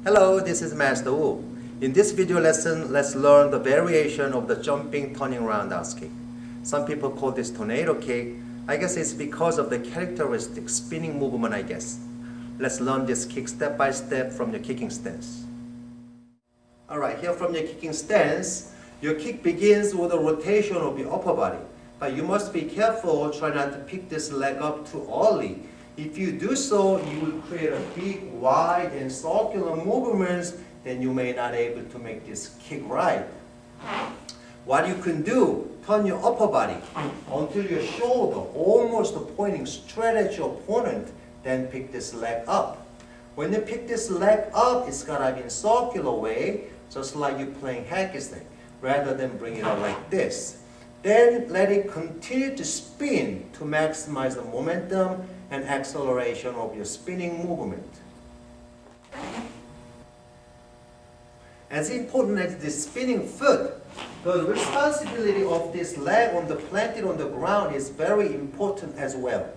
Hello, this is Master Woo. In this video lesson, let's learn the variation of the jumping turning roundhouse kick. Some people call this tornado kick. I guess it's because of the characteristic spinning movement, I guess. Let's learn this kick step by step from your kicking stance. Alright, here from your kicking stance, your kick begins with a rotation of your upper body. But you must be careful, try not to pick this leg up too early. If you do so, you will create a big, wide, and circular movements, then you may not be able to make this kick right. What you can do, turn your upper body until your shoulder almost pointing straight at your opponent, then pick this leg up. When you pick this leg up, it's gonna be in a circular way, just like you're playing hacky sack, rather than bring it up like this. Then let it continue to spin to maximize the momentum and acceleration of your spinning movement. As important as the spinning foot, the responsibility of this leg planted on the ground is very important as well.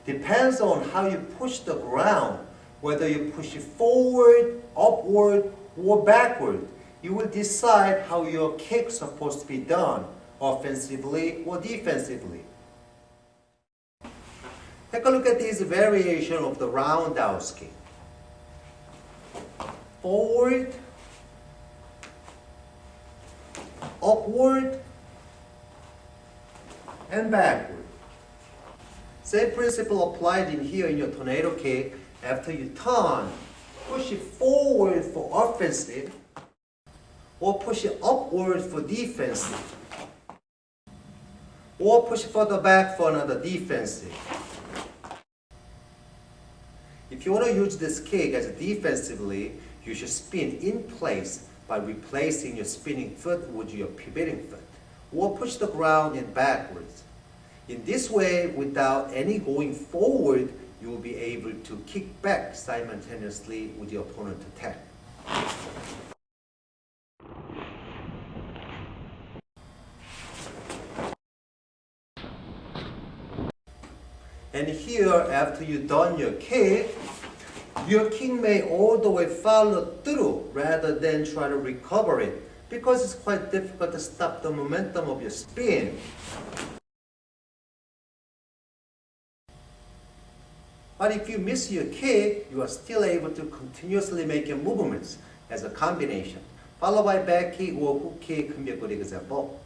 Depends on how you push the ground, whether you push it forward, upward, or backward. You will decide how your kick is supposed to be done, offensively or defensively. Take a look at this variation of the roundhouse kick. Forward, upward, and backward. Same principle applied in here in your tornado kick. After you turn, push it forward for offensive, or push it upward for defensive, or push it further back for another defensive. If you want to use this kick as defensively, you should spin in place by replacing your spinning foot with your pivoting foot, or push the ground in backwards. In this way, without any going forward, you will be able to kick back simultaneously with your opponent's attack. And here, after you've done your kick may all the way follow through rather than try to recover it, because it's quite difficult to stop the momentum of your spin. But if you miss your kick, you are still able to continuously make your movements as a combination, followed by back kick or hook kick can be a good example.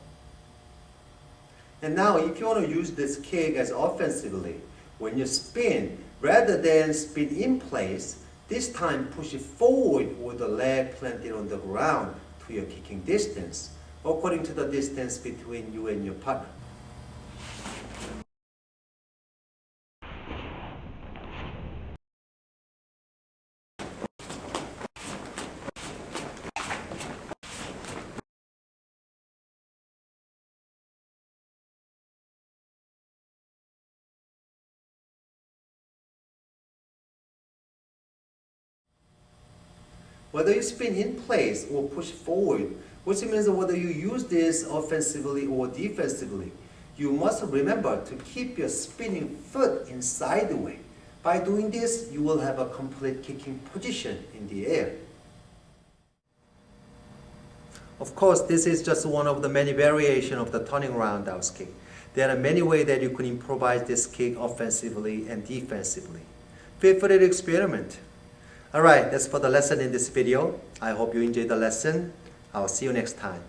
And now, if you want to use this kick as offensively, when you spin, rather than spin in place, this time push it forward with the leg planted on the ground to your kicking distance, according to the distance between you and your partner. Whether you spin in place or push forward, which means whether you use this offensively or defensively, you must remember to keep your spinning foot inside the way. By doing this, you will have a complete kicking position in the air. Of course, this is just one of the many variations of the turning roundhouse kick. There are many ways that you can improvise this kick offensively and defensively. Feel free to experiment. Alright, that's for the lesson in this video. I hope you enjoyed the lesson. I'll see you next time.